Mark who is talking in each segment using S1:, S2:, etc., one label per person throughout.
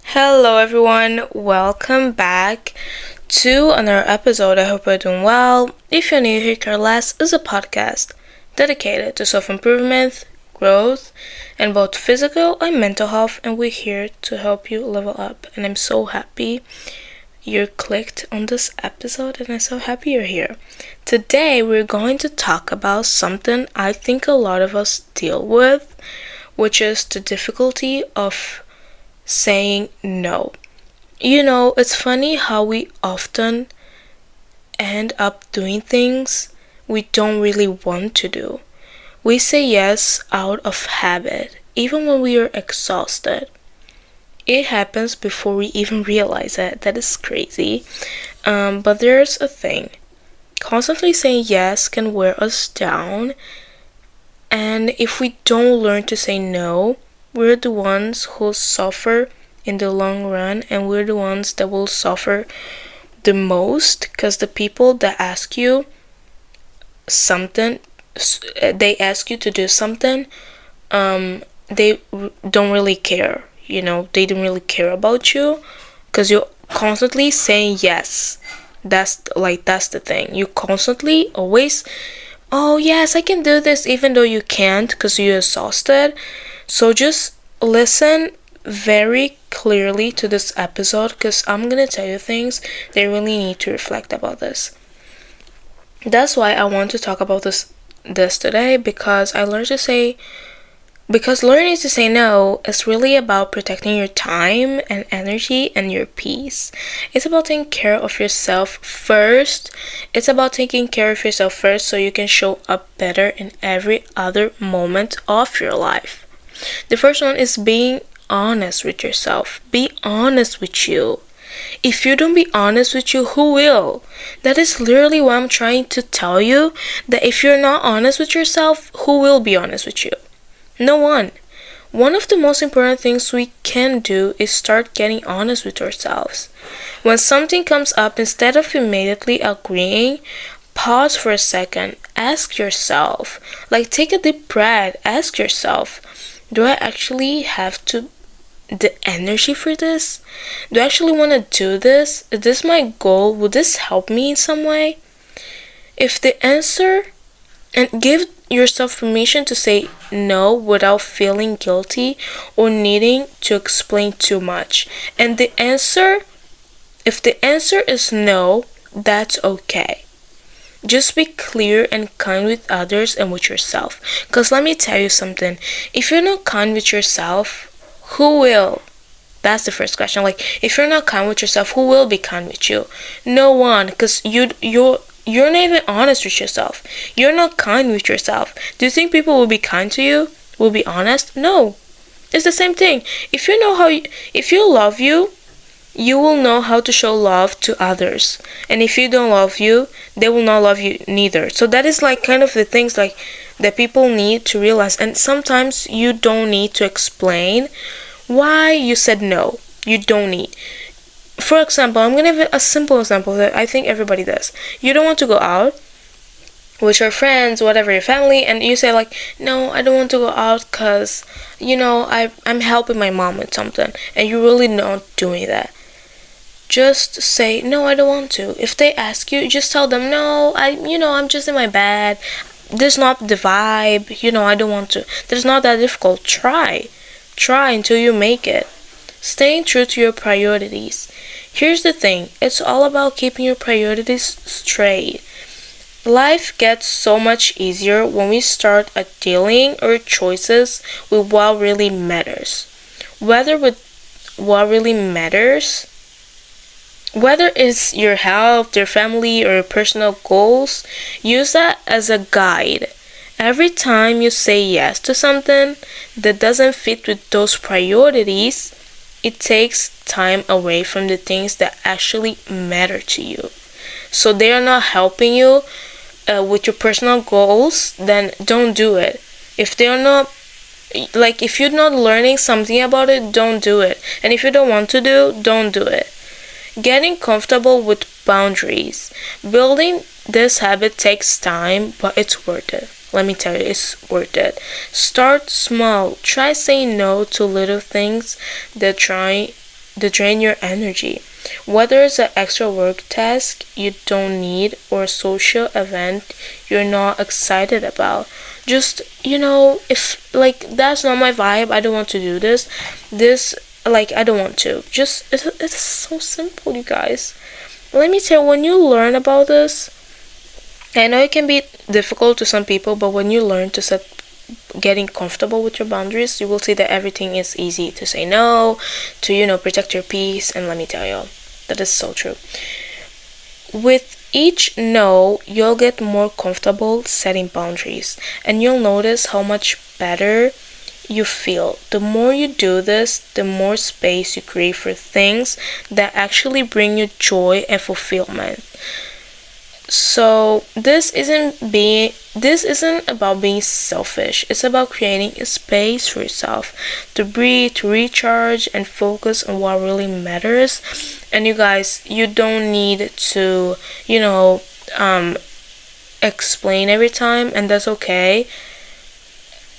S1: Hello, everyone. Welcome back to another episode. I hope you're doing well. If you're new here, Care Less is a podcast dedicated to self improvement, growth, and both physical and mental health. And we're here to help you level up. And I'm so happy you clicked on this episode, and I'm so happy you're here. Today, we're going to talk about something I think a lot of us deal with, which is the difficulty of saying no. It's funny how we often end up doing things we don't really want to do. We say yes out of habit, even when we are exhausted. It happens before we even realize it. That is crazy. But there's a thing. Constantly saying yes can wear us down. And if we don't learn to say no, we're the ones who suffer in the long run, and we're the ones that will suffer the most, because the people that ask you something, they ask you to do something, they don't really care. They don't really care about you because you're constantly saying yes. That's the thing. You constantly always, oh yes, I can do this, even though you can't because you're exhausted. So just listen very clearly to this episode, because I'm gonna tell you things that you really need to reflect about this. That's why I want to talk about this today, because learning to say no is really about protecting your time and energy and your peace. It's about taking care of yourself first. So you can show up better in every other moment of your life. The first one is being honest with yourself. Be honest with you. If you don't be honest with you, who will? That is literally what I'm trying to tell you, that if you're not honest with yourself, who will be honest with you? No one. One of the most important things we can do is start getting honest with ourselves. When something comes up, instead of immediately agreeing, pause for a second. Ask yourself. Take a deep breath. Ask yourself, do I actually have the energy for this? Do I actually want to do this? Is this my goal? Would this help me in some way? If the answer, and give yourself permission to say no without feeling guilty or needing to explain too much. And if the answer is no, that's okay. Just be clear and kind with others and with yourself. Because let me tell you something. If you're not kind with yourself, who will? That's the first question. If you're not kind with yourself, who will be kind with you? No one. Because you're not even honest with yourself. You're not kind with yourself. Do you think people will be kind to you? Will be honest? No. It's the same thing. If you love you, you will know how to show love to others. And if you don't love you, they will not love you neither. So that is kind of the things that people need to realize. And sometimes you don't need to explain why you said no. You don't need. For example, I'm going to give a simple example that I think everybody does. You don't want to go out with your friends, whatever, your family, and you say no, I don't want to go out because, I'm helping my mom with something, and you're really not doing that. Just say, no, I don't want to. If they ask you, just tell them, no, I'm just in my bed. This is not the vibe, I don't want to. That's not that difficult. Try until you make it. Staying true to your priorities. Here's the thing, it's all about keeping your priorities straight. Life gets so much easier when we start dealing our choices with what really matters. Whether it's your health, your family, or your personal goals, use that as a guide. Every time you say yes to something that doesn't fit with those priorities, it takes time away from the things that actually matter to you. So they are not helping you with your personal goals, then don't do it. If they're not, if you're not learning something about it, don't do it. And if you don't want to don't do it. Getting comfortable with boundaries. Building this habit takes time, but it's worth it. let me tell you, it's worth it. Start small. Try saying no to little things that drain your energy. Whether it's an extra work task you don't need or a social event you're not excited about. Just, if like that's not my vibe, I don't want to do this, like I don't want to. Just it's so simple, you guys. Let me tell you, when you learn about this, I know it can be difficult to some people, but when you learn to set getting comfortable with your boundaries, you will see that everything is easy to say no, to protect your peace. And let me tell you, that is so true. With each no, you'll get more comfortable setting boundaries, and you'll notice how much better you feel. The more you do this, the more space you create for things that actually bring you joy and fulfillment. So this isn't about being selfish. It's about creating a space for yourself to breathe, to recharge, and focus on what really matters. And you guys, you don't need to, explain every time, and that's okay.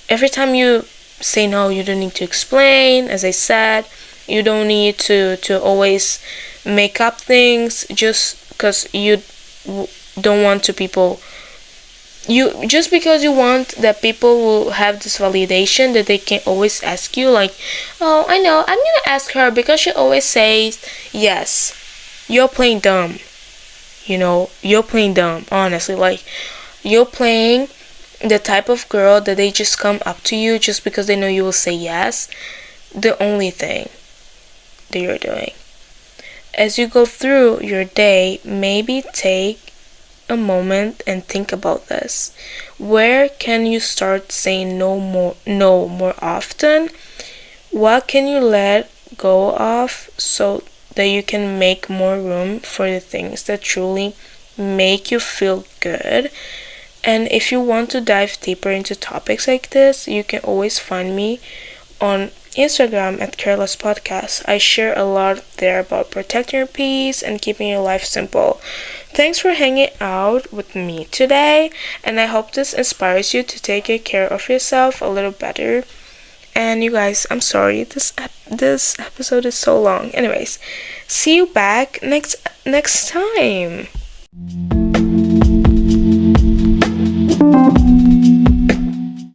S1: Every time you say no, you don't need to explain. As I said, you don't need to always make up things just because you don't want to people you just because you want that people will have this validation that they can always ask you, like, oh, I know, I'm gonna ask her because she always says yes. You're playing dumb. You're playing dumb, honestly. Like, you're playing the type of girl that they just come up to you just because they know you will say yes. The only thing that you're doing, as you go through your day, maybe take a moment and think about this. Where can you start saying no more often? What can you let go of so that you can make more room for the things that truly make you feel good? And if you want to dive deeper into topics like this, you can always find me on Instagram at Careless Podcast. I share a lot there about protecting your peace and keeping your life simple. Thanks for hanging out with me today, and I hope this inspires you to take care of yourself a little better. And you guys, I'm sorry, this episode is so long. Anyways, see you back next time.